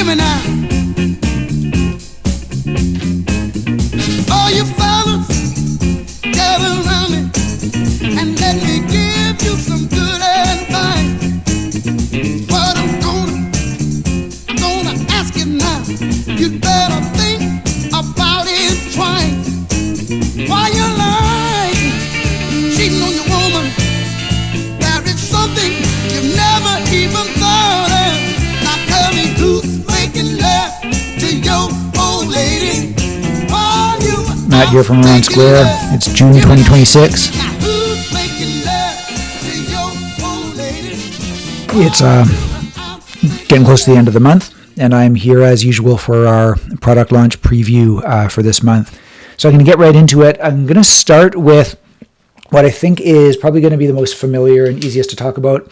me now. All you fellas, gather around me and let me give you some good advice. What I'm gonna ask you now. You'd better think about it twice. Why you lying, cheating on your woman? There is something you've never even thought of. Now tell me who's making love to your old lady. Matt here from Aroundsquare. It's June 2026. It's getting close to the end of the month, and I'm here as usual for our product launch preview for this month. So I'm going to get right into it. I'm going to start with what I think is probably going to be the most familiar and easiest to talk about,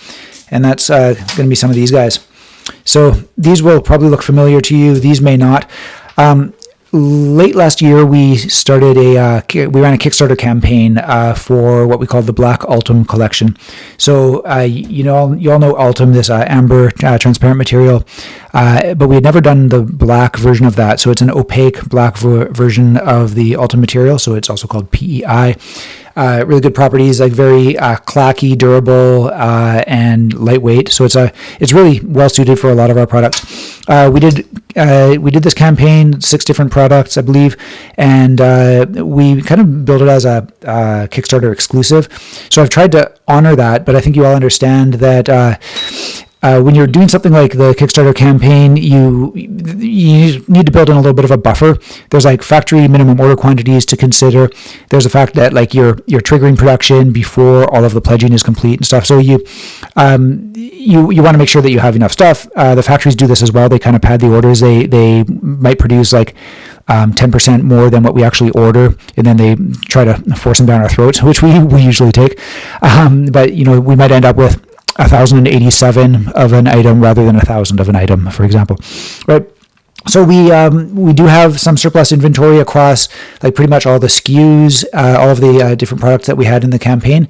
and that's going to be some of these guys. So these will probably look familiar to you. These may not. Late last year, we started we ran a Kickstarter campaign for what we called the Black Ultum collection. So you all know Ultum, this amber transparent material, but we had never done the black version of that. So it's an opaque black version of the Ultum material. So it's also called PEI. Really good properties, like very clacky, durable, and lightweight. So it's really well suited for a lot of our products. We did this campaign, 6 different products, I believe, and we kind of built it as a Kickstarter exclusive. So I've tried to honor that, but I think you all understand that when you're doing something like the Kickstarter campaign, you need to build in a little bit of a buffer. There's like factory minimum order quantities to consider. There's the fact that like you're triggering production before all of the pledging is complete and stuff. So you want to make sure that you have enough stuff. The factories do this as well. They kind of pad the orders. They might produce like 10% more than what we actually order, and then they try to force them down our throats, which we usually take. But we might end up with 1,087 of an item rather than 1,000 of an item, for example, right? So we do have some surplus inventory across like pretty much all the SKUs, all of the different products that we had in the campaign.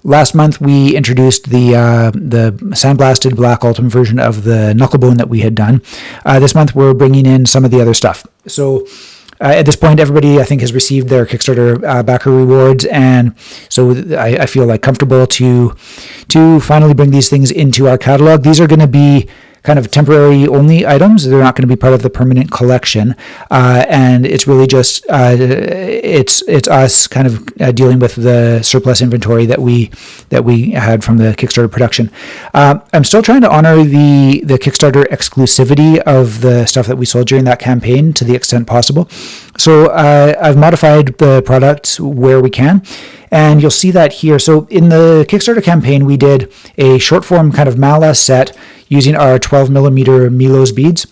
Last month we introduced the sandblasted black Ultum version of the knucklebone that we had done. This month we're bringing in some of the other stuff. So at this point, everybody, I think, has received their Kickstarter backer rewards, and so I feel like comfortable to finally bring these things into our catalog. These are going to be kind of temporary only items. They're not going to be part of the permanent collection, and it's really just it's us kind of dealing with the surplus inventory that we had from the Kickstarter production. I'm still trying to honor the Kickstarter exclusivity of the stuff that we sold during that campaign to the extent possible. So I've modified the product where we can, and you'll see that here. So in the Kickstarter campaign, we did a short form kind of mala set using our 12 millimeter Milos beads.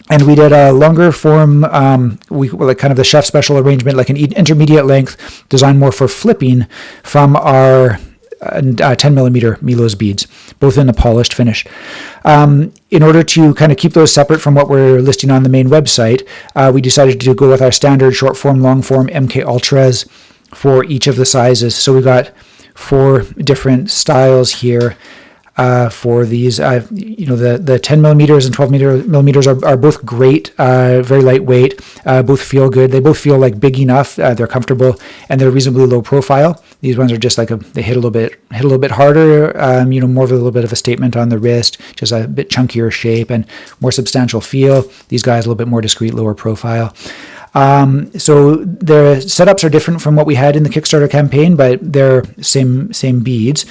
And we did a longer form, like kind of the chef special arrangement, like an intermediate length, designed more for flipping from our 10 millimeter Milos beads, both in a polished finish. In order to kind of keep those separate from what we're listing on the main website, we decided to go with our standard short form, long form MK Ultras for each of the sizes. So we've got 4 different styles here. For these, the 10 millimeters and 12 millimeters are both great, very lightweight, both feel good. They both feel like big enough, they're comfortable, and they're reasonably low profile. These ones are just like they hit a little bit harder, more of a little bit of a statement on the wrist, just a bit chunkier shape and more substantial feel. These guys a little bit more discreet, lower profile. So the setups are different from what we had in the Kickstarter campaign, but they're same beads.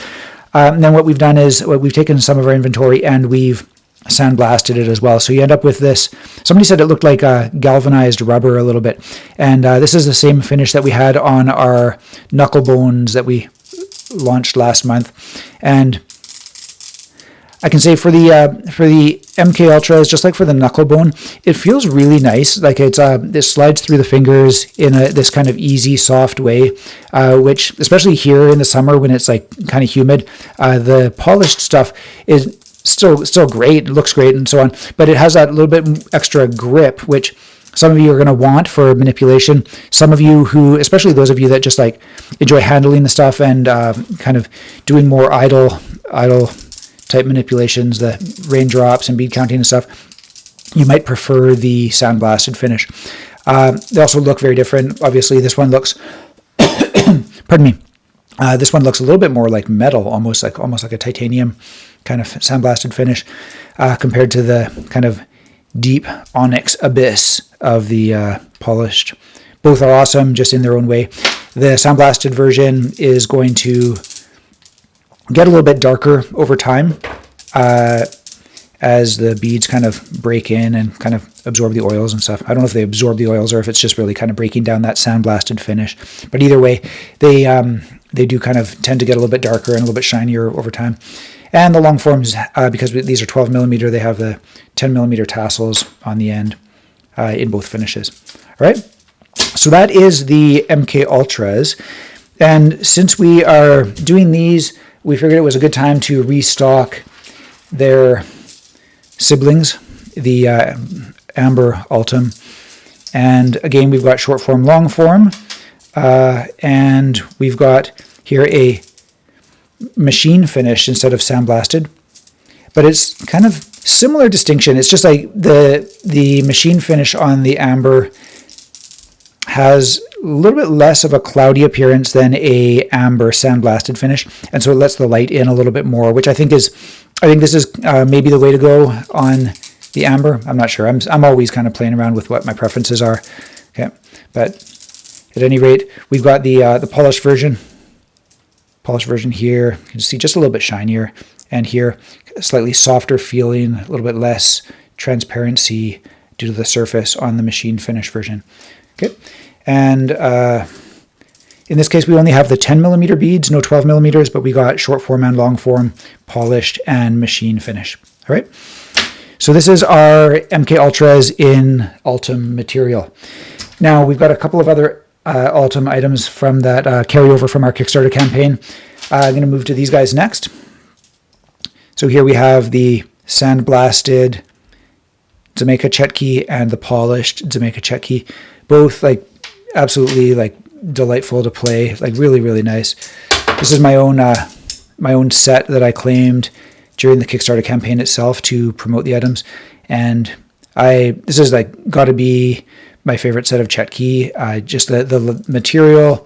And then what we've done is we've taken some of our inventory and we've sandblasted it as well. So you end up with this. Somebody said it looked like galvanized rubber a little bit. And this is the same finish that we had on our knuckle bones that we launched last month. And I can say for the MK Ultras, just like for the knuckle bone, it feels really nice. Like it slides through the fingers in this kind of easy, soft way, which especially here in the summer when it's like kind of humid, the polished stuff is still great. It looks great and so on, but it has that little bit extra grip, which some of you are going to want for manipulation. Some of you who, especially those of you that just like enjoy handling the stuff and kind of doing more idle type manipulations, the raindrops and bead counting and stuff, you might prefer the sandblasted finish. They also look very different. Obviously, this one looks, pardon me, this one looks a little bit more like metal, almost like a titanium kind of sandblasted finish, compared to the kind of deep onyx abyss of the polished. Both are awesome, just in their own way. The sandblasted version is going to get a little bit darker over time as the beads kind of break in and kind of absorb the oils and stuff. I don't know if they absorb the oils or if it's just really kind of breaking down that sandblasted finish. But either way, they do kind of tend to get a little bit darker and a little bit shinier over time. And the long forms, because these are 12 millimeter, they have the 10 millimeter tassels on the end in both finishes. All right. So that is the MK Ultras. And since we are doing these, we figured it was a good time to restock their siblings, the Amber Altum. And again, we've got short form, long form. And we've got here a machine finish instead of sandblasted. But it's kind of similar distinction. It's just like the machine finish on the Amber has a little bit less of a cloudy appearance than a amber sandblasted finish, and so it lets the light in a little bit more, which I think this is maybe the way to go on the Amber. I'm not sure. I'm always kind of playing around with what my preferences are. Okay, but at any rate, we've got the polished version. Polished version here. You can see just a little bit shinier, and here slightly softer feeling, a little bit less transparency due to the surface on the machine finish version. Okay, and in this case, we only have the 10 millimeter beads, no 12 millimeters, but we got short form and long form, polished and machine finish. All right. So this is our MK Ultras in Ultum material. Now we've got a couple of other Ultum items from that carryover from our Kickstarter campaign. I'm going to move to these guys next. So here we have the sandblasted Jamaica Chetki and the polished Jamaica Chetki. Both like absolutely like delightful to play, like really, really nice. This is my own set that I claimed during the Kickstarter campaign itself to promote the items. And this is like got to be my favorite set of Chetki. Just the material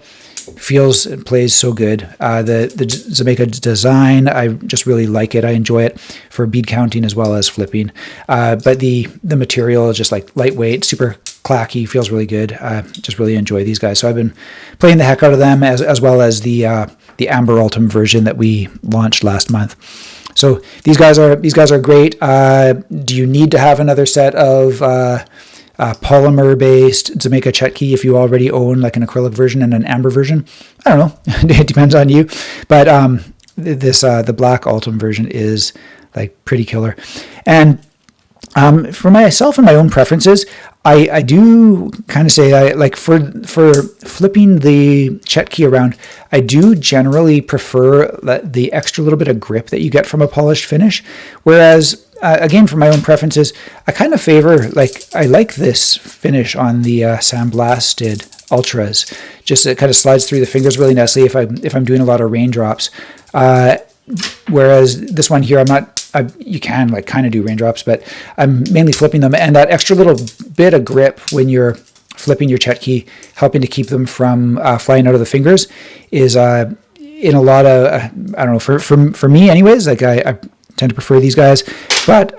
feels and plays so good. The Jamaica design, I just really like it. I enjoy it for bead counting as well as flipping. But the material is just like lightweight, super clacky, feels really good. Just really enjoy these guys. So I've been playing the heck out of them as well as the Amber Ultum version that we launched last month. So these guys are great. Do you need to have another set of polymer-based Jamaica Chetki if you already own like an acrylic version and an amber version? I don't know. It depends on you. But the black Ultum version is like pretty killer. And for myself and my own preferences, I do kind of say like for flipping the Chetki around, I do generally prefer the extra little bit of grip that you get from a polished finish. Whereas again, for my own preferences, I kind of favor I like this finish on the sandblasted Ultras. Just it kind of slides through the fingers really nicely if I'm doing a lot of raindrops. Whereas this one here, you can like kind of do raindrops, but I'm mainly flipping them, and that extra little bit of grip when you're flipping your Chetki, helping to keep them from flying out of the fingers, is in a lot of I don't know, for me anyways. Like I tend to prefer these guys, but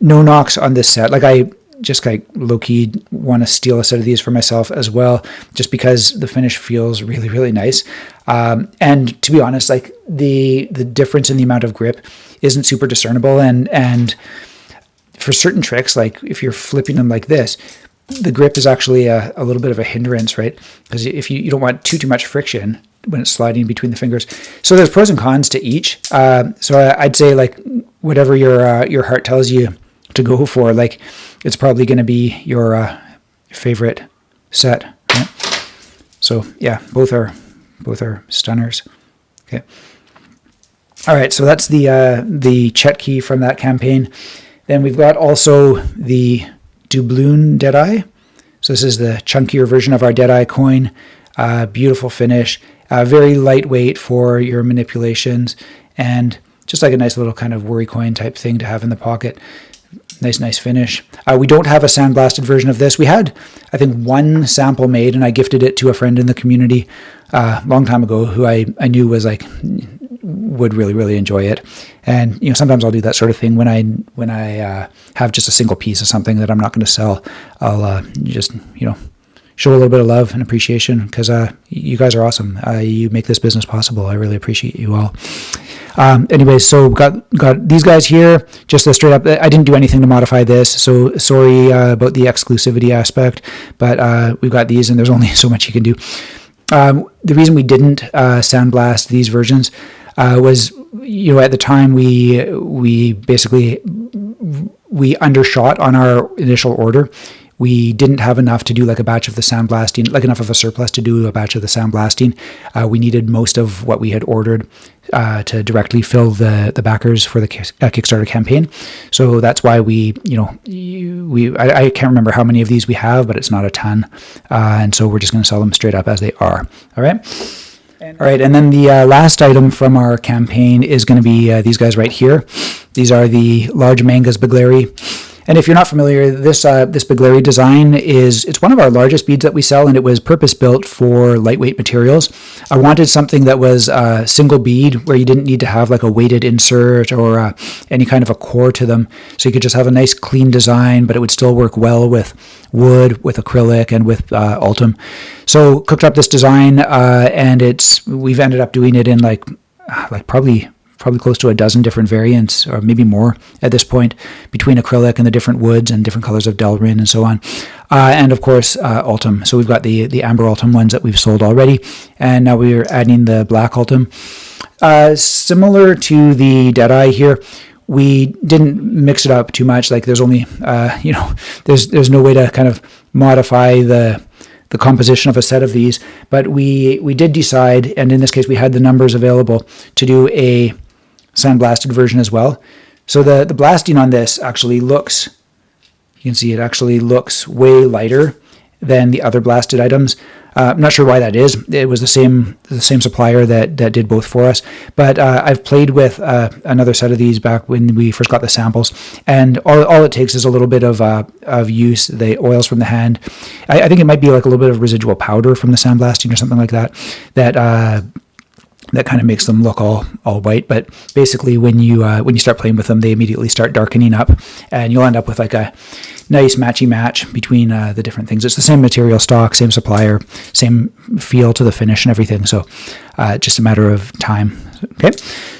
no knocks on this set. Like I just like low-key want to steal a set of these for myself as well, just because the finish feels really, really nice. And to be honest, like the difference in the amount of grip isn't super discernible. And for certain tricks, like if you're flipping them like this, the grip is actually a little bit of a hindrance, right? Because if you don't want too much friction when it's sliding between the fingers. So there's pros and cons to each. So I'd say like whatever your heart tells you to go for, like it's probably going to be your favorite set. Right? So yeah, both are stunners. Okay. All right, so that's the Chetki from that campaign. Then we've got also the doubloon Deadeye. So this is the chunkier version of our Deadeye coin. Beautiful finish, very lightweight for your manipulations, and just like a nice little kind of worry coin type thing to have in the pocket. Nice finish. We don't have a sandblasted version of this. We had, I think, one sample made, and I gifted it to a friend in the community a long time ago who I knew was like would really enjoy it. And sometimes I'll do that sort of thing when I have just a single piece of something that I'm not going to sell. I'll just show a little bit of love and appreciation, because you guys are awesome. You make this business possible. I really appreciate you all. Anyways, so got these guys here, just a straight up, I didn't do anything to modify this, so sorry about the exclusivity aspect, but we've got these, and there's only so much you can do. The reason we didn't sandblast these versions was, at the time we basically undershot on our initial order. We didn't have enough to do like a batch of the sandblasting, like enough of a surplus to do a batch of the sandblasting. We needed most of what we had ordered to directly fill the backers for the Kickstarter campaign. So that's why I can't remember how many of these we have, but it's not a ton. And so we're just going to sell them straight up as they are. All right. All right, and then the last item from our campaign is going to be these guys right here. These are the large mangas Beglary. And if you're not familiar, this Beglary design it's one of our largest beads that we sell, and it was purpose-built for lightweight materials. I wanted something that was a single bead where you didn't need to have like a weighted insert or any kind of a core to them. So you could just have a nice clean design, but it would still work well with wood, with acrylic, and with Ultum. So cooked up this design, and we've ended up doing it in like probably close to a dozen different variants, or maybe more at this point, between acrylic and the different woods and different colors of Delrin and so on. And of course, Ultum. So we've got the amber Ultum ones that we've sold already, and now we're adding the black Ultum. Similar to the Deadeye here, we didn't mix it up too much. Like there's only, there's no way to kind of modify the composition of a set of these, but we did decide, and in this case we had the numbers available, to do a sandblasted version as well. So the blasting on this actually looks, you can see it actually looks way lighter than the other blasted items. I'm not sure why that is. It was the same supplier that did both for us. But I've played with another set of these back when we first got the samples, and all it takes is a little bit of use, the oils from the hand. I think it might be like a little bit of residual powder from the sandblasting or something like that. That kind of makes them look all white. But basically, when you start playing with them, they immediately start darkening up, and you'll end up with like a nice matchy match between the different things. It's the same material stock, same supplier, same feel to the finish and everything. So just a matter of time. Okay,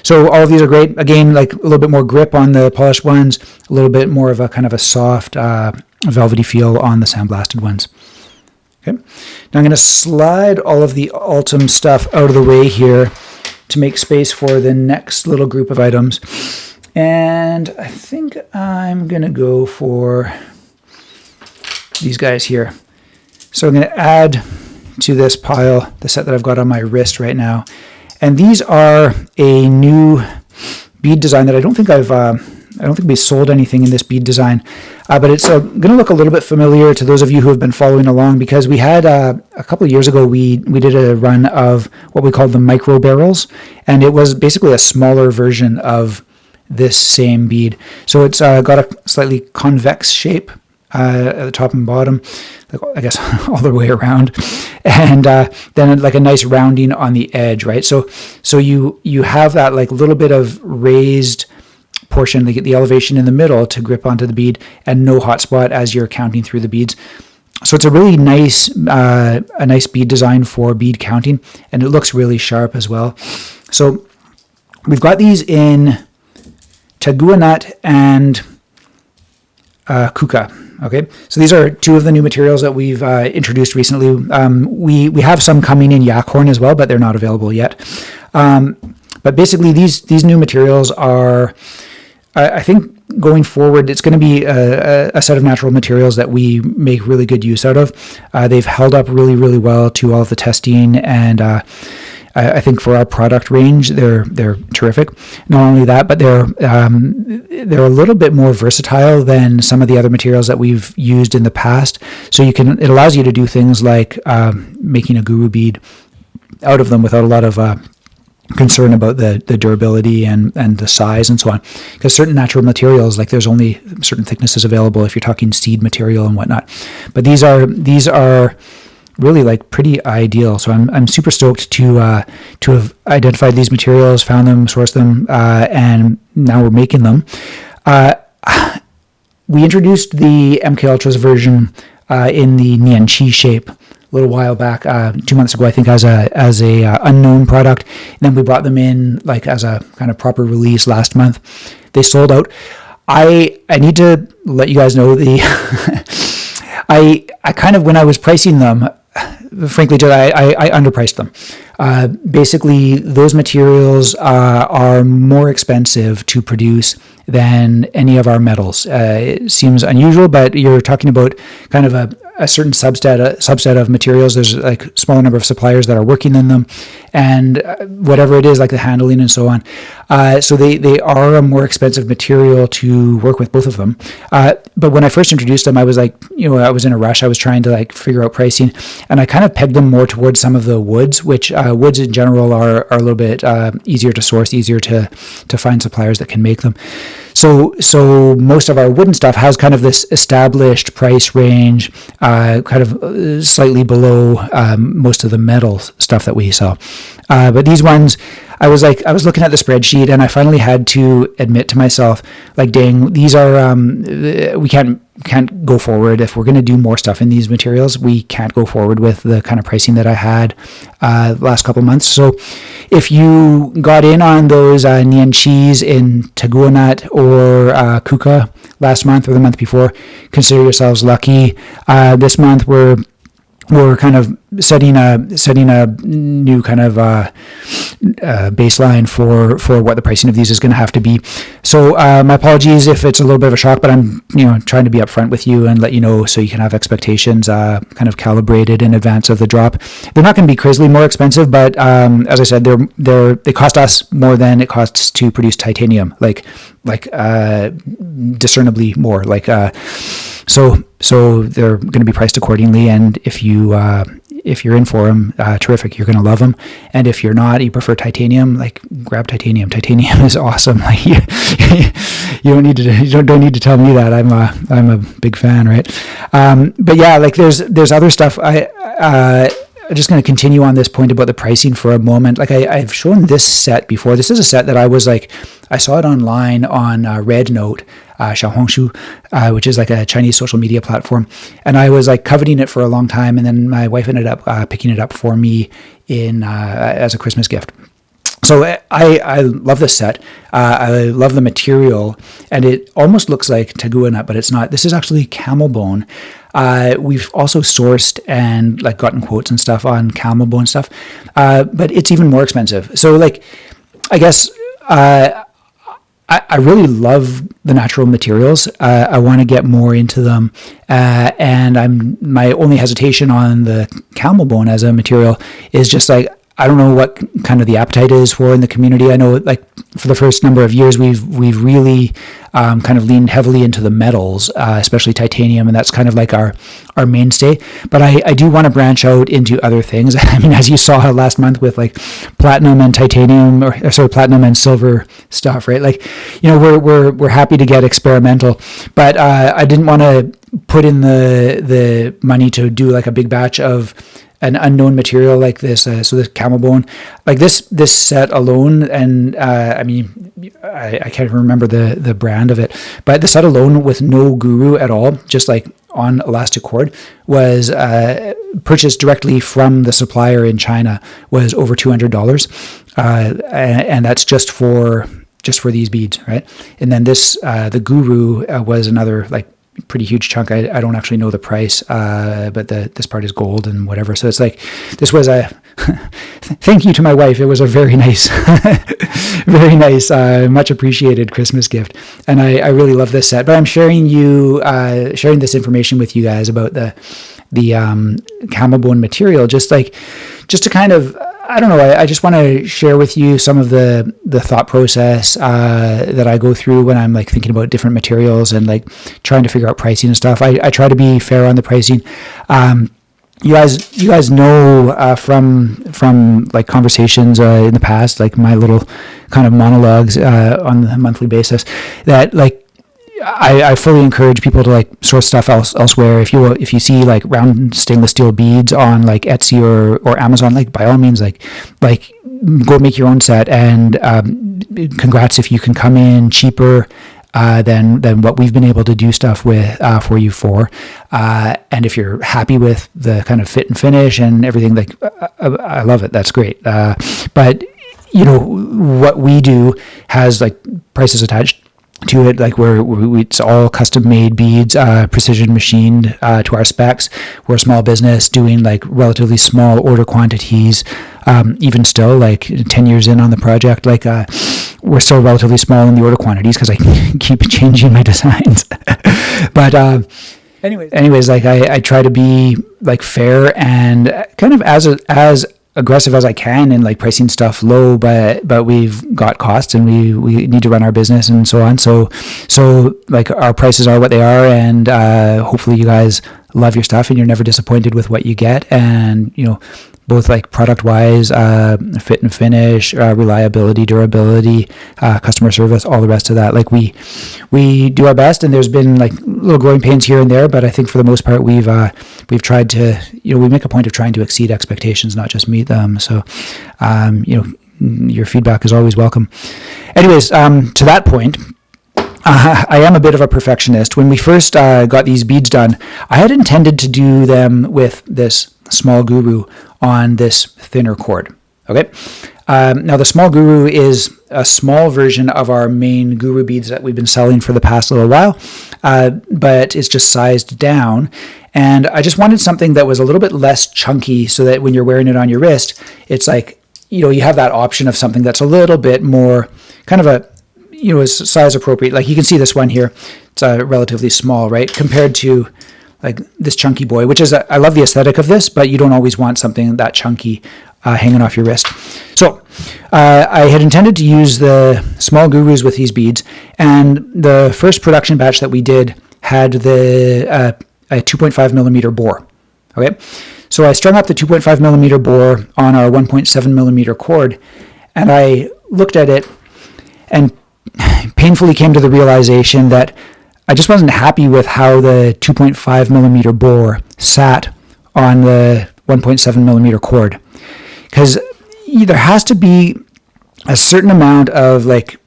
so all of these are great. Again, like a little bit more grip on the polished ones, a little bit more of a kind of a soft velvety feel on the sandblasted ones. Okay, now I'm going to slide all of the Ultum stuff out of the way here to make space for the next little group of items. And I think I'm going to go for these guys here. So I'm going to add to this pile the set that I've got on my wrist right now. And these are a new bead design that I don't think we sold anything in this bead design, but it's going to look a little bit familiar to those of you who have been following along, because we had a couple of years ago we did a run of what we called the micro barrels, and it was basically a smaller version of this same bead. So it's got a slightly convex shape at the top and bottom, I guess all the way around, and then like a nice rounding on the edge, right? So you have that like little bit of raised portion, the elevation in the middle to grip onto the bead, and no hot spot as you're counting through the beads. So it's a really nice bead design for bead counting, and it looks really sharp as well. So we've got these in Tagua nut and Kuka. Okay, so these are two of the new materials that we've introduced recently. We have some coming in Yakhorn as well, but they're not available yet. But basically, these new materials are, I think, going forward, it's going to be a set of natural materials that we make really good use out of. They've held up really, really well to all of the testing, and I think for our product range, they're terrific. Not only that, but they're a little bit more versatile than some of the other materials that we've used in the past. So it allows you to do things like making a guru bead out of them without a lot of concern about the durability and the size and so on, because certain natural materials, like there's only certain thicknesses available if you're talking seed material and whatnot, but these are really like pretty ideal. So I'm super stoked to have identified these materials, found them, sourced them, and now we're making them. We introduced the MK Ultra's version in the Nianqi shape a little while back, 2 months ago, I think, as a unknown product. And then we brought them in like as a kind of proper release last month. They sold out. I need to let you guys know I kind of, when I was pricing them, frankly, I underpriced them. Basically, those materials are more expensive to produce than any of our metals. It seems unusual, but you're talking about kind of a certain subset of materials. There's like a smaller number of suppliers that are working in them, and whatever it is, like the handling and so on. So they are a more expensive material to work with, both of them. But when I first introduced them, I was like, I was in a rush. I was trying to like figure out pricing, and I kind of pegged them more towards some of the woods, which woods in general are a little bit easier to source, easier to find suppliers that can make them. So most of our wooden stuff has kind of this established price range, kind of slightly below most of the metal stuff that we sell. But these ones, I was looking at the spreadsheet, and I finally had to admit to myself, like, dang, these are we can't go forward. If we're going to do more stuff in these materials, we can't go forward with the kind of pricing that I had the last couple months. So if you got in on those Nianqis in Taguanut or Kuka last month or the month before, consider yourselves lucky. This month we're kind of setting a new kind of baseline for what the pricing of these is going to have to be. So my apologies if it's a little bit of a shock, but I'm trying to be upfront with you and let you know so you can have expectations kind of calibrated in advance of the drop. They're not going to be crazily more expensive, but as I said, they cost us more than it costs to produce titanium, like discernibly more, so they're going to be priced accordingly. And if you're in for them, terrific, you're going to love them. And if you're not, you prefer titanium, like, grab titanium. Titanium is awesome. Like, you don't need to tell me that. I'm a big fan, right? But yeah, like there's other stuff. I'm just going to continue on this point about the pricing for a moment. Like I've shown this set before. This is a set that I saw it online on Red Note, Xiaohongshu, which is like a Chinese social media platform. And I was like coveting it for a long time. And then my wife ended up picking it up for me as a Christmas gift. So I love this set. I love the material, and it almost looks like Taguanut, but it's not. This is actually camel bone. We've also sourced and like gotten quotes and stuff on camel bone stuff, but it's even more expensive. So like, I guess I really love the natural materials. I want to get more into them, and my only hesitation on the camel bone as a material is just like, I don't know what kind of the appetite is for in the community. I know, like, for the first number of years, we've really kind of leaned heavily into the metals, especially titanium, and that's kind of like our mainstay. But I do want to branch out into other things. I mean, as you saw last month with like platinum and titanium, or platinum and silver stuff, right? Like, we're happy to get experimental, but I didn't want to put in the money to do like a big batch of an unknown material like this. So this camel bone, like this set alone, and I mean, I can't remember the brand of it, but the set alone with no guru at all, just like on elastic cord, was purchased directly from the supplier in China, was over $200, and that's just for these beads, right? And then this the guru was another like pretty huge chunk. I don't actually know the price, but this part is gold and whatever. So it's like, this was a thank you to my wife. It was a very nice, very nice, much appreciated Christmas gift. And I really love this set, but I'm sharing this information with you guys about the camel bone material, just to kind of, I don't know, I just want to share with you some of the thought process that I go through when I'm like thinking about different materials and like trying to figure out pricing and stuff. I try to be fair on the pricing. you guys know from like conversations in the past, like my little kind of monologues on a monthly basis, that like I fully encourage people to like source stuff elsewhere. If you see like round stainless steel beads on like Etsy or Amazon, like by all means, like go make your own set. And congrats if you can come in cheaper than what we've been able to do stuff with for you for. And if you're happy with the kind of fit and finish and everything, like I love it. That's great. But you know what we do has like prices attached to it, like it's all custom made beads, precision machined to our specs. We're a small business doing like relatively small order quantities. Even still, like 10 years in on the project, like we're still relatively small in the order quantities because I keep changing my designs. But anyways, like I try to be like fair and kind of as aggressive as I can in like pricing stuff low, but we've got costs and we need to run our business and so on. So like our prices are what they are, and hopefully you guys love your stuff and you're never disappointed with what you get. And you know, both like product wise, fit and finish, reliability, durability, customer service, all the rest of that. Like we do our best, and there's been like little growing pains here and there, but I think for the most part we've tried to, you know, we make a point of trying to exceed expectations, not just meet them. So you know, your feedback is always welcome. Anyways, to that point, I am a bit of a perfectionist. When we first got these beads done, I had intended to do them with this small guru on this thinner cord. Okay. Now the small guru is a small version of our main guru beads that we've been selling for the past little while, but it's just sized down. And I just wanted something that was a little bit less chunky so that when you're wearing it on your wrist, it's like, you know, you have that option of something that's a little bit more kind of a, you know, is size appropriate. Like you can see this one here, it's relatively small, right? Compared to like this chunky boy, which is, I love the aesthetic of this, but you don't always want something that chunky hanging off your wrist. So I had intended to use the small gurus with these beads, and the first production batch that we did had the a 2.5 millimeter bore. Okay. So I strung up the 2.5 millimeter bore on our 1.7 millimeter cord, and I looked at it and painfully came to the realization that I just wasn't happy with how the 2.5 millimeter bore sat on the 1.7 millimeter cord, because there has to be a certain amount of like,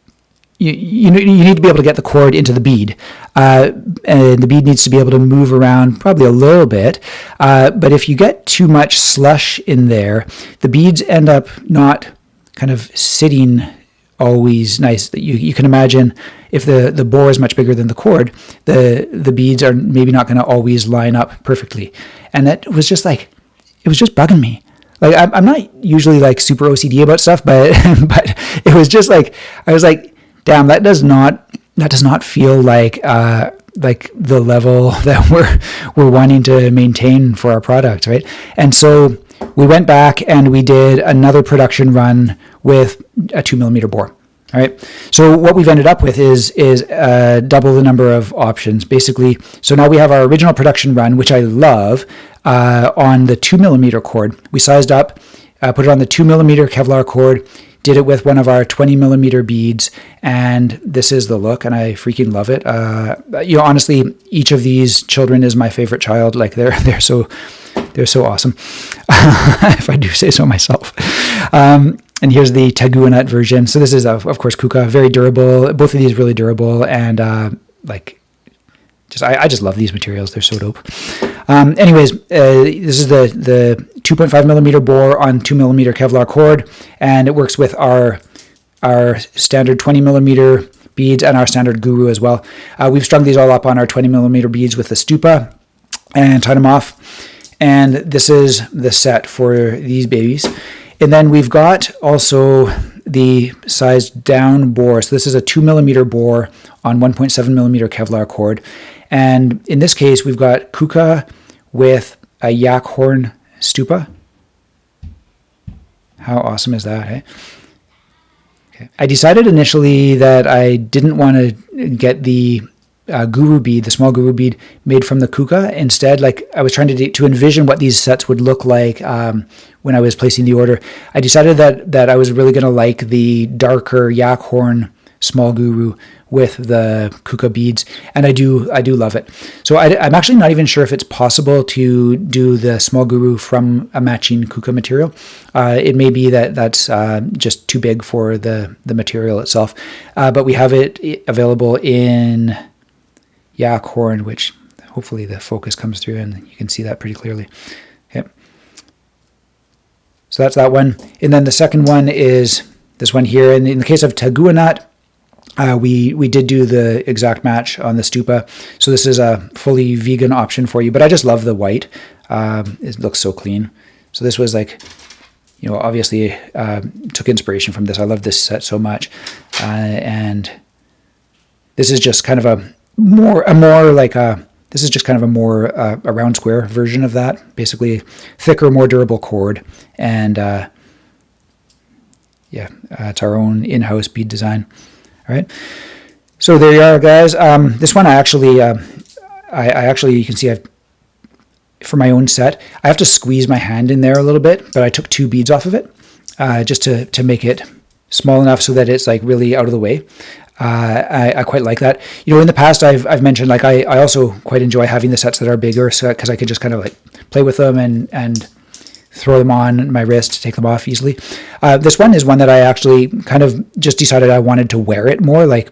you need to be able to get the cord into the bead, and the bead needs to be able to move around probably a little bit, but if you get too much slush in there, the beads end up not kind of sitting always nice. You can imagine if the bore is much bigger than the cord, the beads are maybe not going to always line up perfectly. And that was just like, it was just bugging me. Like I'm not usually like super OCD about stuff, but it was just like, I was like, damn, that does not feel like the level that we're wanting to maintain for our product, right? And so we went back and we did another production run with a 2 millimeter bore. All right. So what we've ended up with is double the number of options, basically. So now we have our original production run, which I love, on the 2 millimeter cord. We sized up, put it on the 2 millimeter Kevlar cord, did it with one of our 20 millimeter beads, and this is the look, and I freaking love it. You know, honestly, each of these children is my favorite child. Like they're so awesome, if I do say so myself. And here's the Taguanut version. So this is, of course, Kuka, very durable. Both of these really durable, and I just love these materials. They're so dope. Anyways, this is the 2.5 millimeter bore on 2 millimeter Kevlar cord, and it works with our standard 20 millimeter beads and our standard guru as well. We've strung these all up on our 20 millimeter beads with the stupa and tied them off. And this is the set for these babies. And then we've got also the sized down bore. So this is a 2 millimeter bore on 1.7 millimeter Kevlar cord. And in this case, we've got Kuka with a yak horn stupa. How awesome is that, eh? Okay. I decided initially that I didn't want to get the guru bead, the small guru bead made from the kuka instead. Like I was trying to envision what these sets would look like when I was placing the order. I decided that I was really going to like the darker yak horn small guru with the kuka beads, and I do love it. So I'm actually not even sure if it's possible to do the small guru from a matching kuka material. It may be that's just too big for the material itself, but we have it available in yak horn, which hopefully the focus comes through and you can see that pretty clearly. Okay. So that's that one. And then the second one is this one here. And in the case of Taguanat, we did do the exact match on the Stupa. So this is a fully vegan option for you, but I just love the white. It looks so clean. So this was like, obviously took inspiration from this. I love this set so much. And this is just kind of a more round square version of that. Basically thicker, more durable cord. And it's our own in-house bead design. All right, so there you are, guys. This one I actually you can see for my own set, I have to squeeze my hand in there a little bit, but I took 2 beads off of it just to make it small enough so that it's like really out of the way. I quite like that. In the past I've mentioned like I also quite enjoy having the sets that are bigger, so because I could just kind of like play with them and throw them on my wrist, take them off easily. This one is one that I actually kind of just decided I wanted to wear it more. Like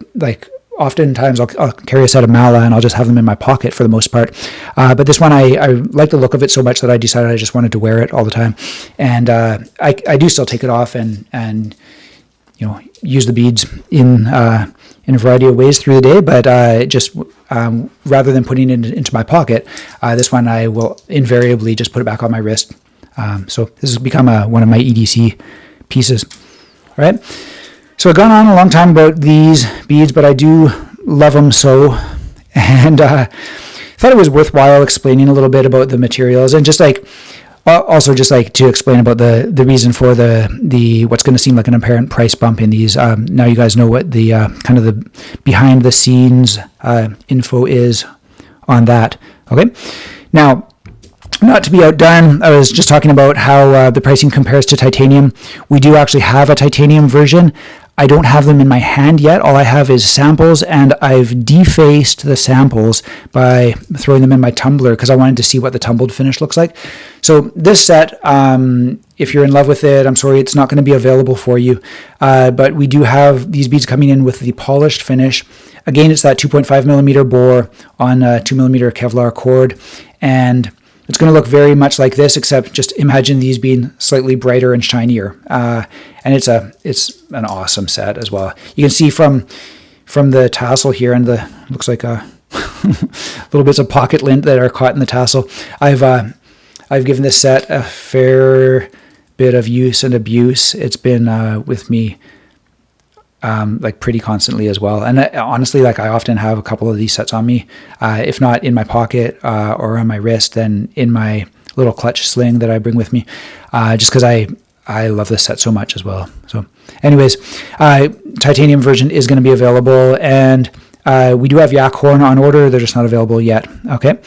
oftentimes I'll carry a set of mala and I'll just have them in my pocket for the most part. But this one, I like the look of it so much that I decided I just wanted to wear it all the time. And I do still take it off and use the beads in a variety of ways through the day, but just rather than putting it into my pocket, this one I will invariably just put it back on my wrist. So this has become one of my EDC pieces. All right. So I've gone on a long time about these beads, but I do love them so. And thought it was worthwhile explaining a little bit about the materials and just like, also just like to explain about the reason for the what's going to seem like an apparent price bump in these. Now you guys know what the kind of the behind the scenes info is on that. Okay. Now, not to be outdone, I was just talking about how the pricing compares to titanium. We do actually have a titanium version. I don't have them in my hand yet. All I have is samples, and I've defaced the samples by throwing them in my tumbler because I wanted to see what the tumbled finish looks like. So this set, if you're in love with it, I'm sorry, it's not going to be available for you. But we do have these beads coming in with the polished finish. Again, it's that 2.5 millimeter bore on a 2 millimeter Kevlar cord, and it's going to look very much like this, except just imagine these being slightly brighter and shinier. And it's an awesome set as well. You can see from the tassel here, and looks like a little bits of pocket lint that are caught in the tassel. I've given this set a fair bit of use and abuse. It's been with me like pretty constantly as well. And honestly, like I often have a couple of these sets on me, if not in my pocket or on my wrist, then in my little clutch sling that I bring with me, just because I love this set so much as well. So anyways, titanium version is going to be available, and we do have yak horn on order. They're just not available yet. Okay.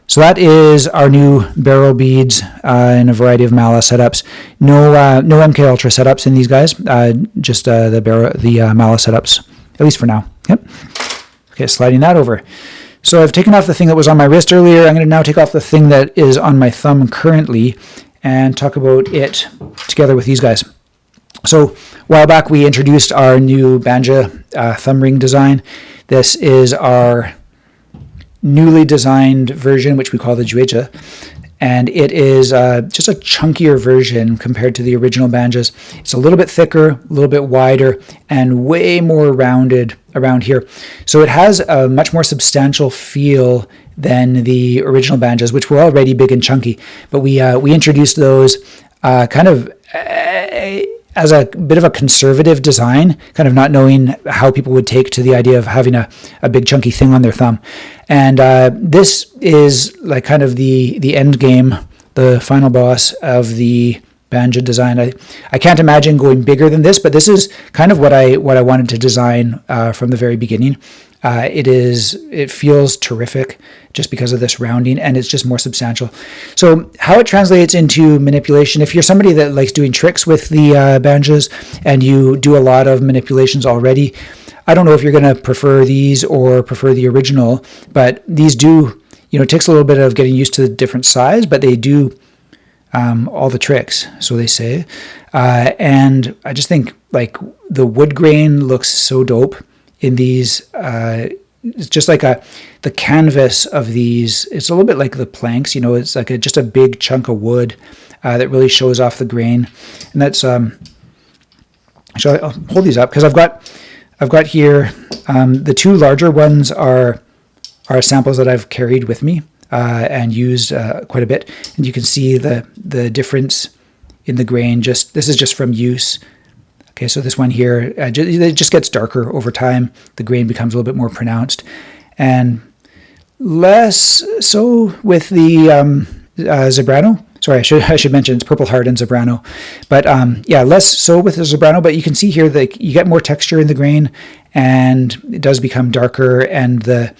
So that is our new barrel beads in a variety of mala setups. No MK Ultra setups in these guys. Just the mala setups, at least for now. Yep. Okay, sliding that over. So I've taken off the thing that was on my wrist earlier. I'm going to now take off the thing that is on my thumb currently and talk about it together with these guys. So a while back we introduced our new Banja thumb ring design. This is our newly designed version, which we call the Juicha, and it is just a chunkier version compared to the original Banjas. It's a little bit thicker, a little bit wider, and way more rounded around here. So it has a much more substantial feel than the original Banjas, which were already big and chunky. But we introduced those kind of as a bit of a conservative design, kind of not knowing how people would take to the idea of having a big chunky thing on their thumb. And this is like kind of the end game, the final boss of the Banja design. I can't imagine going bigger than this, but this is kind of what I wanted to design from the very beginning. It feels terrific just because of this rounding, and it's just more substantial. So how it translates into manipulation, if you're somebody that likes doing tricks with the banjos and you do a lot of manipulations already, I don't know if you're going to prefer these or prefer the original, but these do, it takes a little bit of getting used to the different size, but they do all the tricks, so they say. And I just think like the wood grain looks so dope in these. It's just like the canvas of these. It's a little bit like the planks, it's like just a big chunk of wood that really shows off the grain. And that's, I'll hold these up because I've got here, the two larger ones are samples that I've carried with me and used quite a bit. And you can see the difference in the grain. This is just from use. Okay, so this one here, it just gets darker over time. The grain becomes a little bit more pronounced. And less so with the Zebrano. Sorry, I should mention it's Purple Heart and Zebrano. But less so with the Zebrano, but you can see here that you get more texture in the grain and it does become darker, and the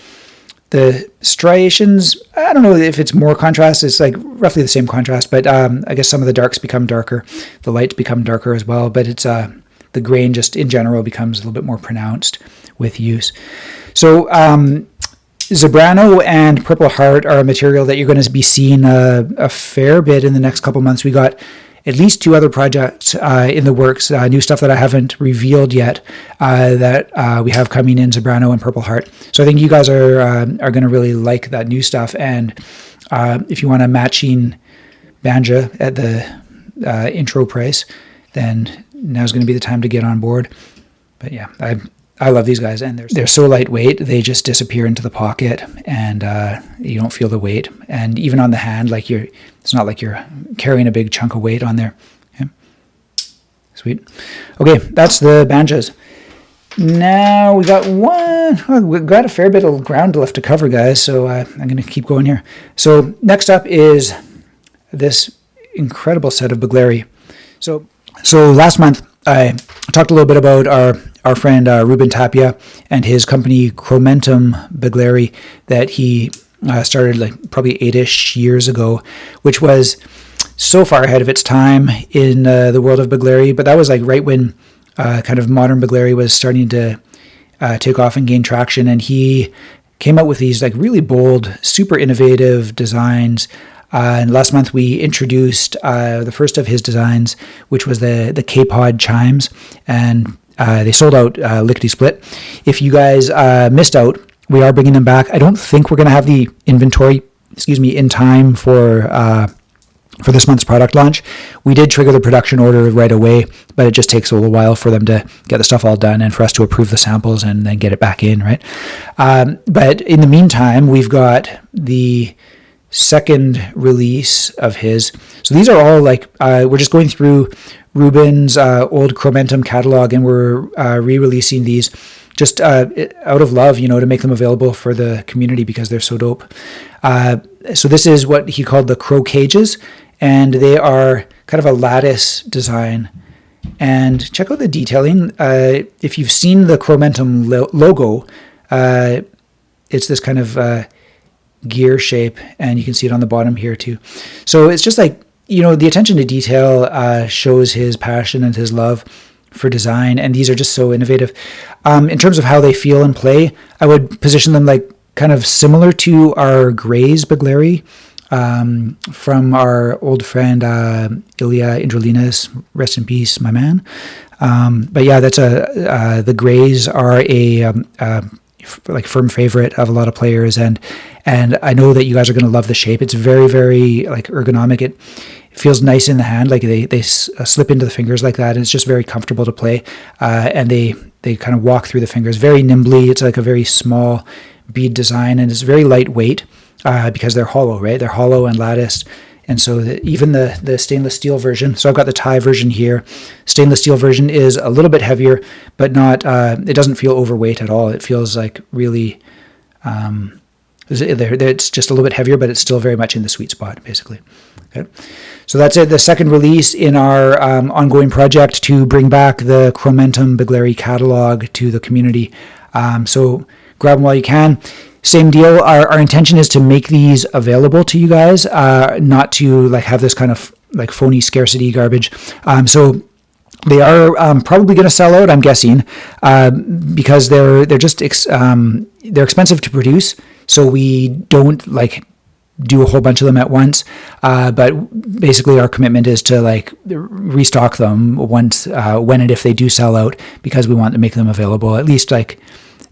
striations, I don't know if it's more contrast, it's like roughly the same contrast, but I guess some of the darks become darker, the lights become darker as well, but it's the grain just in general becomes a little bit more pronounced with use. So Zebrano and Purple Heart are a material that you're going to be seeing a fair bit in the next couple months. We got at least 2 other projects in the works, new stuff that I haven't revealed yet that we have coming in Zebrano and Purple Heart. So I think you guys are going to really like that new stuff. And if you want a matching banja at the intro price, then now's going to be the time to get on board. But yeah, I love these guys, and they're so lightweight, they just disappear into the pocket, and you don't feel the weight. And even on the hand, it's not like you're carrying a big chunk of weight on there. Okay. Sweet. Okay, that's the banjas. Now we got we've got a fair bit of ground left to cover, guys, so I'm going to keep going here. So next up is this incredible set of Beglary. So last month I talked a little bit about our friend Ruben Tapia and his company Chromium Beglary that he started like probably 8-ish years ago, which was so far ahead of its time in the world of Beglary. But that was like right when kind of modern Beglary was starting to take off and gain traction, and he came out with these like really bold, super innovative designs. And last month we introduced the first of his designs, which was the K-Pod chimes, and they sold out lickety-split. If you guys missed out, we are bringing them back. I don't think we're going to have the inventory, in time for this month's product launch. We did trigger the production order right away, but it just takes a little while for them to get the stuff all done and for us to approve the samples and then get it back in, right? But in the meantime, we've got the second release of his. So these are all like, we're just going through Ruben's old Chromium catalog, and we're re-releasing these just out of love, to make them available for the community because they're so dope. So this is what he called the Crow Cages, and they are kind of a lattice design. And check out the detailing. If you've seen the Chromium logo, it's this kind of gear shape, and you can see it on the bottom here too. So it's just like, the attention to detail shows his passion and his love for design, and these are just so innovative. In terms of how they feel and play, I would position them like kind of similar to our Grays Beglary from our old friend Ilya Indrolinas, rest in peace, my man. But yeah, that's the Grays are a like firm favorite of a lot of players, and I know that you guys are going to love the shape. It's very, very like ergonomic. It feels nice in the hand, like they slip into the fingers like that, and it's just very comfortable to play. And they kind of walk through the fingers very nimbly. It's like a very small bead design, and it's very lightweight because they're hollow, right? They're hollow and latticed. And so even the stainless steel version, so I've got the Thai version here. Stainless steel version is a little bit heavier, but not, it doesn't feel overweight at all. It feels like really, it's just a little bit heavier, but it's still very much in the sweet spot, basically. Okay. So that's it, the second release in our ongoing project to bring back the Chromium Beglary catalog to the community. So grab them while you can. Same deal. Our intention is to make these available to you guys, not to like have this kind of like phony scarcity garbage. So they are probably going to sell out, I'm guessing, because they're just they're expensive to produce. So we don't like do a whole bunch of them at once. But basically, our commitment is to like restock them once when and if they do sell out, because we want to make them available at least like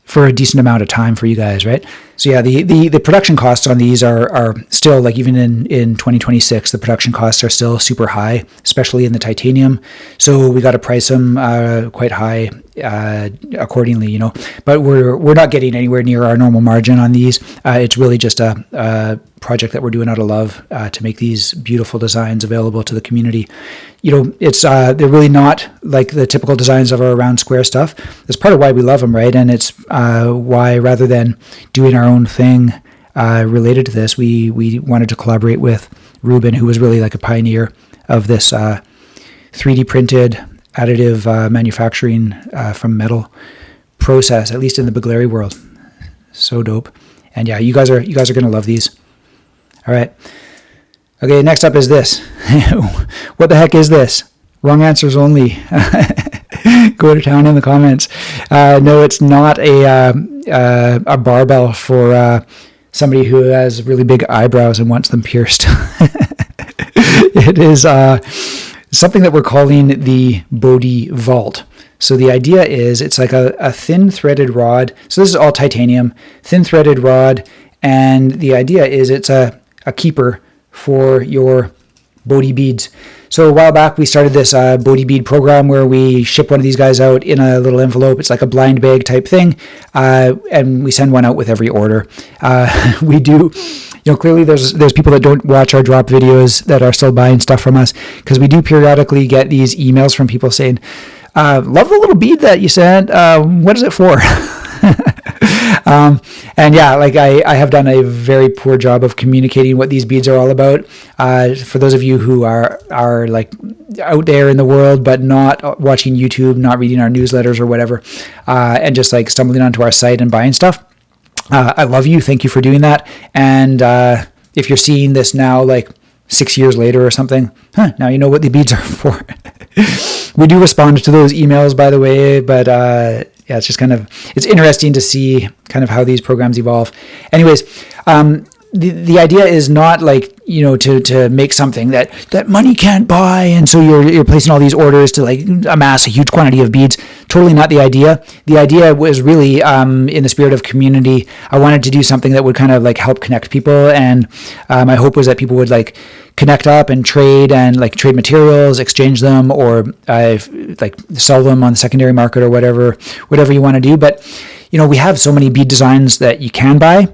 for a decent amount of time for you guys, right? So yeah, the production costs on these are still, like, even in 2026, the production costs are still super high, especially in the titanium. So we got to price them quite high accordingly, But we're not getting anywhere near our normal margin on these. It's really just a project that we're doing out of love to make these beautiful designs available to the community. It's they're really not like the typical designs of our Aroundsquare stuff. That's part of why we love them, right? And it's why, rather than doing our own thing related to this, we wanted to collaborate with Ruben, who was really like a pioneer of this 3D printed additive manufacturing from metal process, at least in the Beglary world. So dope. And yeah, you guys are going to love these. All right. Okay, next up is this. What the heck is this? Wrong answers only. Go to town in the comments. No, it's not a barbell for somebody who has really big eyebrows and wants them pierced. It is something that we're calling the Bodie vault. So the idea is it's like a thin threaded rod. So this is all titanium, thin threaded rod. And the idea is it's a keeper for your Bodie beads. So a while back, we started this Bodie bead program where we ship one of these guys out in a little envelope. It's like a blind bag type thing. And we send one out with every order. We do, clearly there's people that don't watch our drop videos that are still buying stuff from us, because we do periodically get these emails from people saying, love the little bead that you sent. What is it for? And yeah, like I have done a very poor job of communicating what these beads are all about. For those of you who are like out there in the world, but not watching YouTube, not reading our newsletters or whatever, and just like stumbling onto our site and buying stuff, I love you. Thank you for doing that. And if you're seeing this now, like 6 years later or something, now you know what the beads are for. We do respond to those emails, by the way, but yeah, it's just it's interesting to see kind of how these programs evolve. Anyways, the idea is not like, to make something that money can't buy, and so you're placing all these orders to like amass a huge quantity of beads. Totally not the idea. The idea was really in the spirit of community. I wanted to do something that would kind of like help connect people, and my hope was that people would like connect up and trade materials, exchange them, or like sell them on the secondary market or whatever you want to do. But we have so many bead designs that you can buy.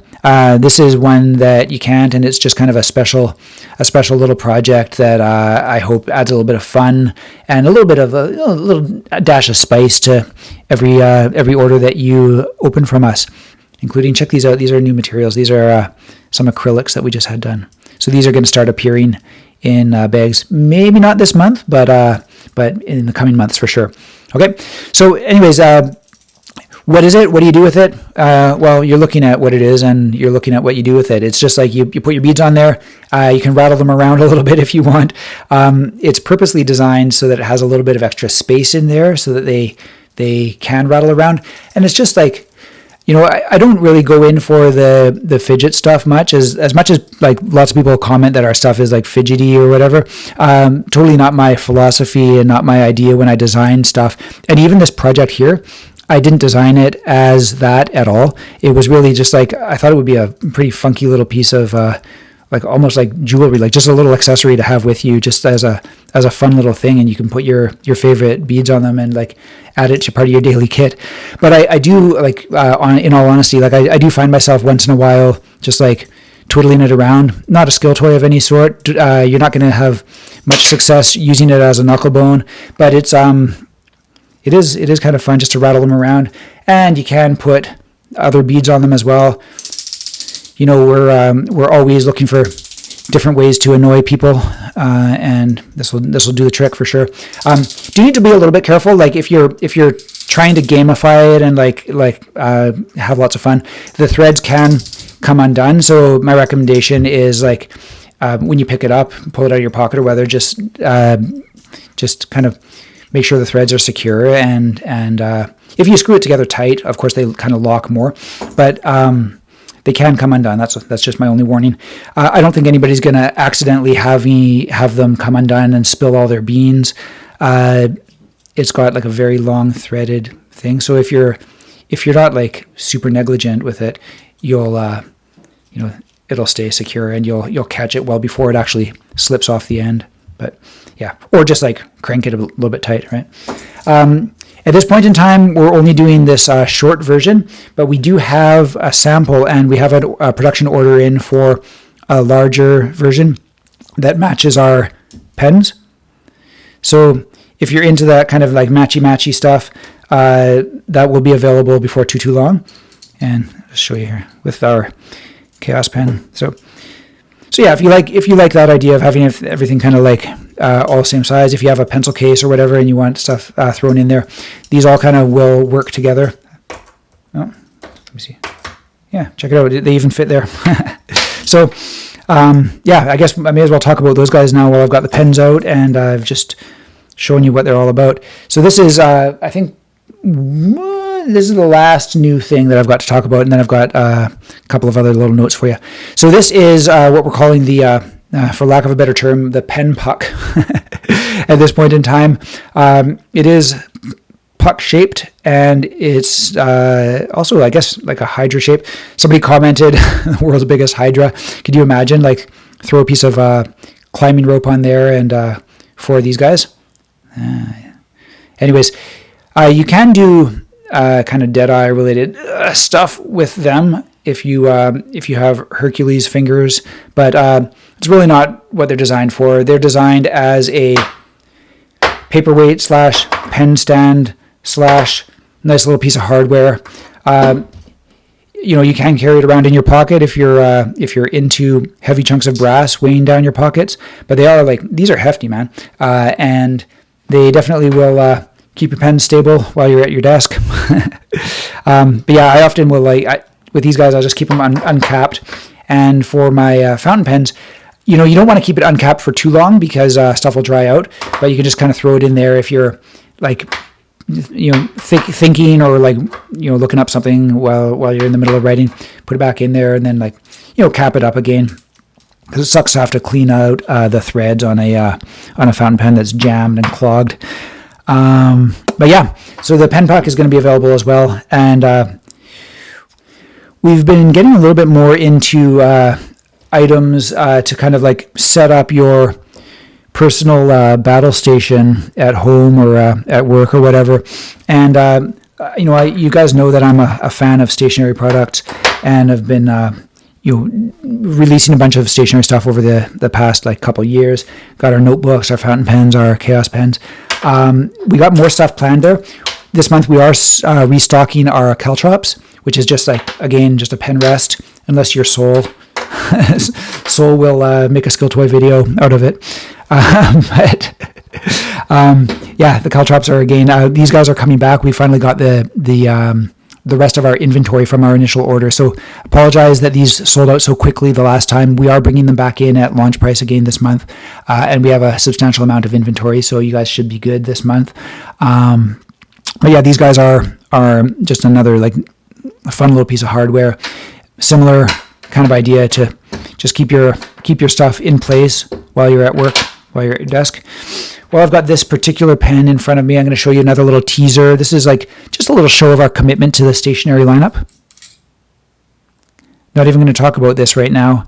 This is one that you can't, and it's just kind of a special little project that I hope adds a little bit of fun and a little bit of a little dash of spice to every order that you open from us, including, check these out. These are new materials. These are some acrylics that we just had done. So these are going to start appearing in bags, maybe not this month, but in the coming months for sure. Okay. So anyways, what is it? What do you do with it? Well, you're looking at what it is, and you're looking at what you do with it. It's just like you put your beads on there. You can rattle them around a little bit if you want. It's purposely designed so that it has a little bit of extra space in there so that they can rattle around. And it's just like, I don't really go in for the fidget stuff much, as much as like lots of people comment that our stuff is like fidgety or whatever. Totally not my philosophy and not my idea when I design stuff. And even this project here, I didn't design it as that at all. It was really just like, I thought it would be a pretty funky little piece of like almost like jewelry, like just a little accessory to have with you, just as a fun little thing, and you can put your favorite beads on them and like add it to part of your daily kit. But I do like, in all honesty, like I do find myself once in a while just like twiddling it around. Not a skill toy of any sort. You're not going to have much success using it as a knuckle bone, but it is kind of fun just to rattle them around, and you can put other beads on them as well. We're always looking for different ways to annoy people, and this will do the trick for sure. Do you need to be a little bit careful? Like if you're trying to gamify it and have lots of fun. The threads can come undone, so my recommendation is when you pick it up, pull it out of your pocket, or whether just kind of make sure the threads are secure, and if you screw it together tight, of course they kind of lock more, but they can come undone. That's just my only warning. I don't think anybody's going to accidentally have them come undone and spill all their beans. It's got a very long threaded thing, so if you're not super negligent with it, you'll it'll stay secure, and you'll catch it well before it actually slips off the end. But yeah, or just crank it a little bit tight, right? At this point in time, we're only doing this short version, but we do have a sample, and we have a production order in for a larger version that matches our pens. So if you're into that kind of matchy stuff, that will be available before too long. And I'll show you here with our Chaos pen. So yeah, if you like that idea of having everything kind of all same size, if you have a pencil case or whatever and you want stuff thrown in there, these all kind of will work together. Oh, let me see. Yeah, check it out. They even fit there. So yeah, I guess I may as well talk about those guys now while I've got the pens out and I've just shown you what they're all about. So this is, I think, this is the last new thing that I've got to talk about, and then I've got a couple of other little notes for you. So this is what we're calling the, for lack of a better term, the pen puck. At this point in time, it is puck-shaped, and it's also, I guess, like a hydra shape. Somebody commented, the world's biggest hydra. Could you imagine, throw a piece of climbing rope on there and for these guys? Anyways, you can do kind of Deadeye related stuff with them if you have Hercules fingers, but it's really not what they're designed for. They're designed as a paperweight / pen stand / nice little piece of hardware. You can carry it around in your pocket if you're into heavy chunks of brass weighing down your pockets, but they are these are hefty, man, and they definitely will keep your pen stable while you're at your desk. But yeah, I often will with these guys, I'll just keep them uncapped. And for my fountain pens, you don't want to keep it uncapped for too long because stuff will dry out. But you can just kind of throw it in there if you're thinking or looking up something while you're in the middle of writing. Put it back in there and then cap it up again. Because it sucks to have to clean out the threads on a fountain pen that's jammed and clogged. But yeah, so the pen puck is going to be available as well, and we've been getting a little bit more into items to kind of set up your personal battle station at home or at work or whatever. And you guys know that I'm a fan of stationery products, and have been releasing a bunch of stationery stuff over the past couple years. Got our notebooks, our fountain pens, our Chaos pens. We got more stuff planned there. This month we are restocking our caltrops, which is just just a pen rest, unless your soul will make a skill toy video out of it. But yeah, the caltrops are these guys are coming back. We finally got the rest of our inventory from our initial order. So apologize that these sold out so quickly the last time. We are bringing them back in at launch price again this month. And we have a substantial amount of inventory, so you guys should be good this month. But yeah, these guys are just another a fun little piece of hardware. Similar kind of idea to just keep your stuff in place while you're at work, while you're at your desk. Well, I've got this particular pen in front of me. I'm going to show you another little teaser. This is just a little show of our commitment to the stationery lineup. Not even going to talk about this right now,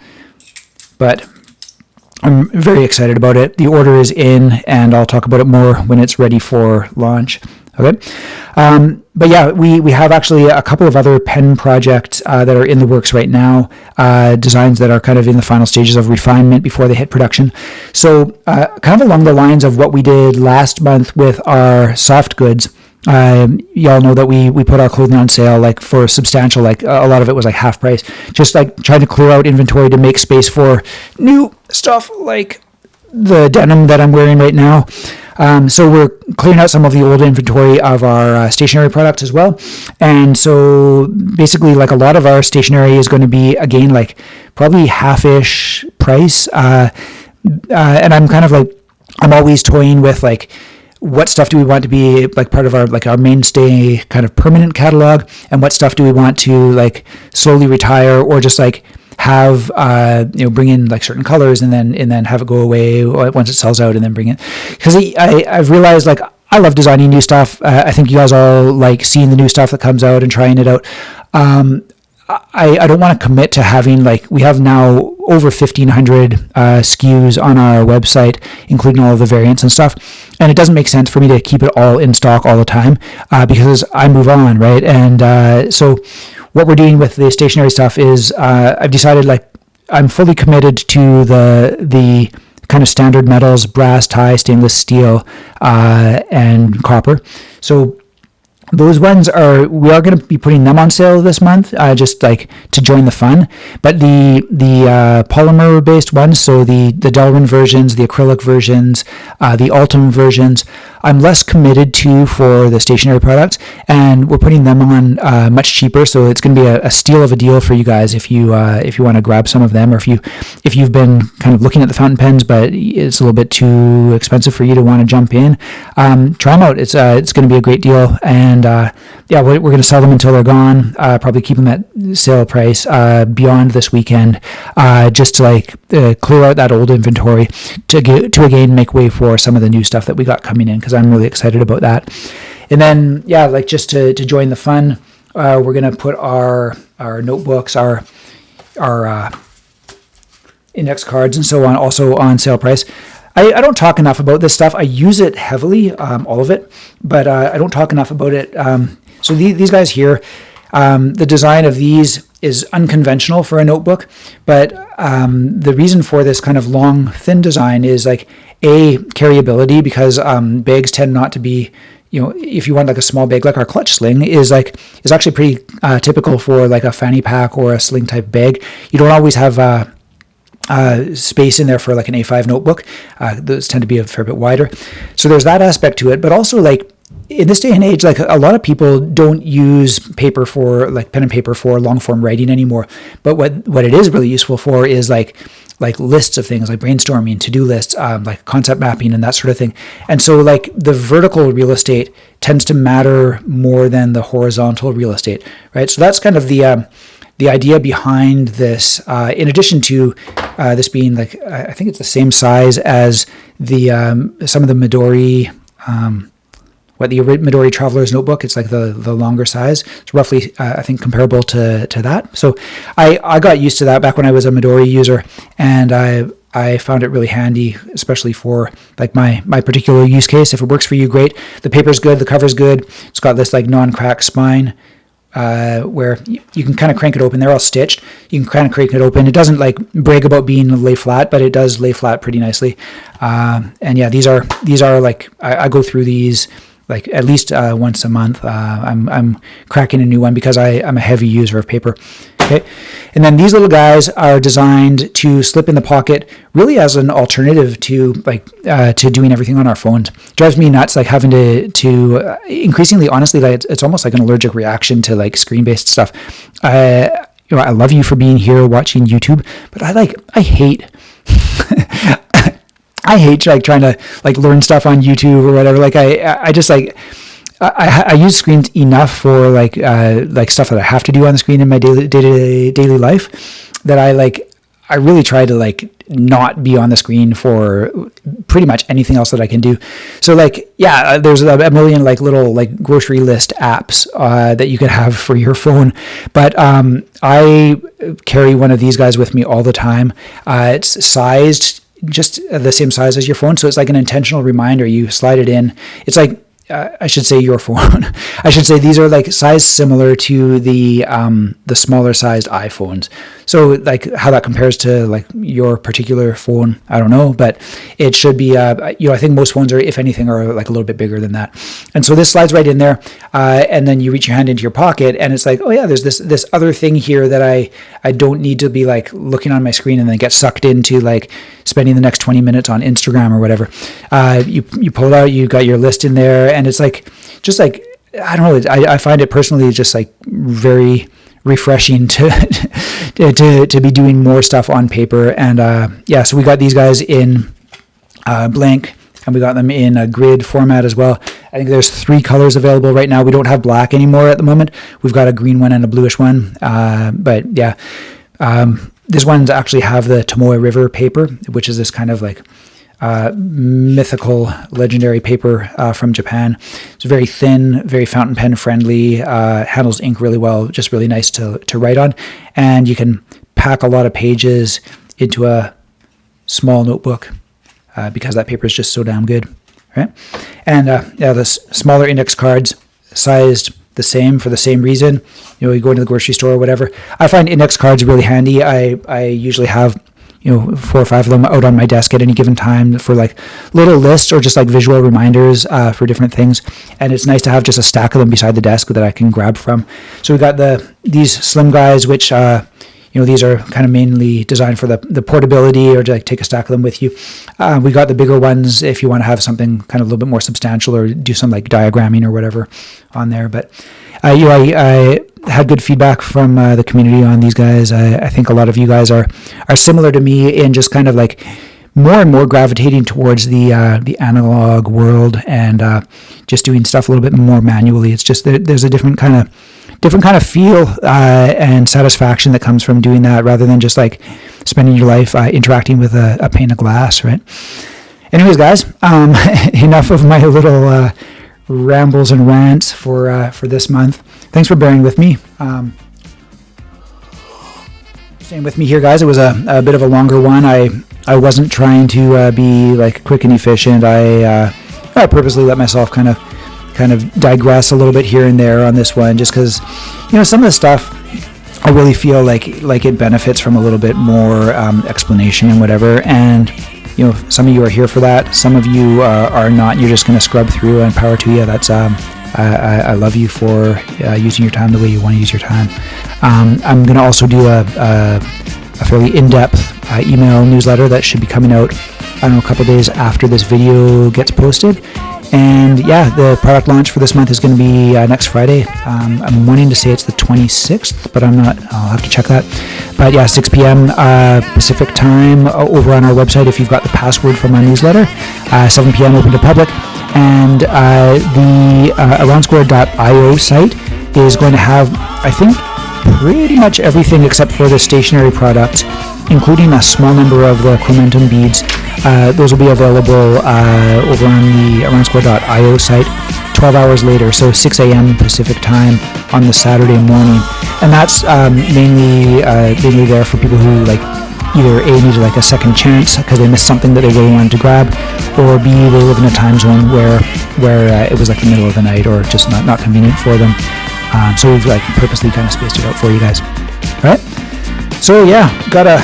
but I'm very excited about it. The order is in, and I'll talk about it more when it's ready for launch. Okay. But yeah, we have actually a couple of other pen projects that are in the works right now, designs that are kind of in the final stages of refinement before they hit production. So kind of along the lines of what we did last month with our soft goods, y'all know that we put our clothing on sale for substantial, a lot of it was half price, just trying to clear out inventory to make space for new stuff like the denim that I'm wearing right now. So we're clearing out some of the old inventory of our stationery products as well. And so basically, like, a lot of our stationery is going to be, again, like probably half-ish price. And I'm kind of like, I'm always toying with like, what stuff do we want to be like part of our mainstay kind of permanent catalog, and what stuff do we want to like slowly retire, or just like have bring in like certain colors and then have it go away once it sells out, and then bring it, because I've realized like I love designing new stuff. I think you guys all like seeing the new stuff that comes out and trying it out. I don't want to commit to having, like, we have now over 1,500 SKUs on our website, including all of the variants and stuff. And it doesn't make sense for me to keep it all in stock all the time because I move on, right? And so what we're doing with the stationery stuff is I've decided, like, I'm fully committed to the kind of standard metals: brass, tie, stainless steel, and copper. So those ones we are going to be putting them on sale this month, just like to join the fun. But the polymer based ones, so the Delrin versions, the acrylic versions, the Ultum versions, I'm less committed to for the stationery products, and we're putting them on much cheaper. So it's going to be a steal of a deal for you guys if you want to grab some of them, or if you've been kind of looking at the fountain pens, but it's a little bit too expensive for you to want to jump in. Try them out. It's going to be a great deal, and we're going to sell them until they're gone. Probably keep them at sale price beyond this weekend, just to like clear out that old inventory to again make way for some of the new stuff that we got coming in, because I'm really excited about that. And then like just to join the fun, we're going to put our notebooks, our index cards and so on also on sale price. I don't talk enough about this stuff. I use it heavily, all of it, but I don't talk enough about it. So these guys here, the design of these is unconventional for a notebook, but the reason for this kind of long, thin design is like carryability, because bags tend not to be, if you want like a small bag, like our clutch sling is actually pretty typical for like a fanny pack or a sling type bag. You don't always have space in there for like an A5 notebook. Those tend to be a fair bit wider. So there's that aspect to it, but also like in this day and age, like a lot of people don't use paper for like pen and paper for long form writing anymore. But what it is really useful for is like lists of things, like brainstorming, to-do lists, like concept mapping and that sort of thing. And so like the vertical real estate tends to matter more than the horizontal real estate, right? So that's kind of the idea behind this, in addition to this being like, I think it's the same size as the some of the Midori, the Midori Traveler's Notebook. It's like the longer size. It's roughly, I think, comparable to that. So I got used to that back when I was a Midori user, and I found it really handy, especially for like my particular use case. If it works for you, great. The paper's good, the cover's good. It's got this like non-crack spine, where you can kind of crank it open. They're all stitched. You can kind of crank it open. It doesn't like brag about being lay flat, but it does lay flat pretty nicely. And yeah, these are like, I go through these like at least once a month. I'm cracking a new one because I'm a heavy user of paper. Okay. And then these little guys are designed to slip in the pocket, really as an alternative to to doing everything on our phones. It drives me nuts, like having to increasingly, honestly, like it's almost like an allergic reaction to like screen-based stuff. I love you for being here watching YouTube, but I hate I hate like trying to like learn stuff on YouTube or whatever. Like I just like I use screens enough for like stuff that I have to do on the screen in my daily life, that I really try to like not be on the screen for pretty much anything else that I can do. So like, yeah, there's a million like little like grocery list apps that you can have for your phone, but I carry one of these guys with me all the time. It's sized just the same size as your phone, so it's like an intentional reminder. You slide it in. It's like I should say your phone. I should say these are like size similar to the smaller sized iPhones. So like how that compares to like your particular phone, I don't know, but it should be, I think most phones are, if anything, are like a little bit bigger than that. And so this slides right in there, and then you reach your hand into your pocket, and it's like, oh yeah, there's this other thing here that I don't need to be like looking on my screen and then get sucked into like spending the next 20 minutes on Instagram or whatever. You pull it out, you got your list in there, and it's like, just like, I don't know, I find it personally just like very refreshing to be doing more stuff on paper. And so we got these guys in blank, and we got them in a grid format as well. I think there's 3 colors available right now. We don't have black anymore at the moment. We've got a green one and a bluish one. But yeah, this one's actually have the Tomoe River paper, which is this kind of like mythical, legendary paper from Japan. It's very thin, very fountain pen friendly, handles ink really well, just really nice to write on. And you can pack a lot of pages into a small notebook because that paper is just so damn good, right? And the smaller index cards, sized the same for the same reason. You go into the grocery store or whatever. I find index cards really handy. I usually have 4 or 5 of them out on my desk at any given time for like little lists or just like visual reminders for different things. And it's nice to have just a stack of them beside the desk that I can grab from. So we got these slim guys, which these are kind of mainly designed for the portability or to like take a stack of them with you. We got the bigger ones if you want to have something kind of a little bit more substantial or do some like diagramming or whatever on there. But I had good feedback from the community on these guys. I think a lot of you guys are similar to me in just kind of like more and more gravitating towards the analog world and just doing stuff a little bit more manually. It's just there's a different kind of feel and satisfaction that comes from doing that rather than just like spending your life interacting with a pane of glass, right? Anyways, guys, enough of my little rambles and rants for this month. Thanks for bearing with me. Staying with me here, guys. It was a bit of a longer one. I wasn't trying to be like quick and efficient. I purposely let myself kind of digress a little bit here and there on this one, just because some of the stuff I really feel like it benefits from a little bit more explanation and whatever. And some of you are here for that. Some of you are not. You're just going to scrub through and power to you. That's I love you for using your time the way you want to use your time. I'm going to also do a fairly in-depth email newsletter that should be coming out, a couple days after this video gets posted. And yeah, the product launch for this month is going to be next Friday. I'm wanting to say it's the 26th, but I'm not. I'll have to check that. But yeah, 6 p.m. Pacific time over on our website if you've got the password from our newsletter. 7 p.m. open to public. And the Aroundsquare.io site is going to have, I think, pretty much everything except for the stationery product, including a small number of the Chromium beads. Those will be available over on the Aroundsquare.io site 12 hours later, so 6 a.m. Pacific time on the Saturday morning. And that's mainly there for people who either A, needed a second chance because they missed something that they really wanted to grab, or B, they live in a time zone where it was the middle of the night or just not convenient for them. So we've purposely kind of spaced it out for you guys. All right. So yeah, got a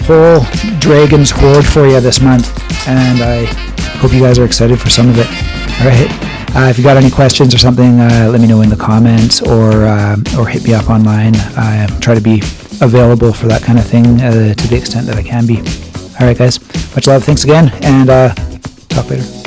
whole Dragon's Hoard for you this month, and I hope you guys are excited for some of it. All right. If you got any questions or something, let me know in the comments or hit me up online. I try to be available for that kind of thing to the extent that I can be. All right, guys. Much love. Thanks again, and talk later.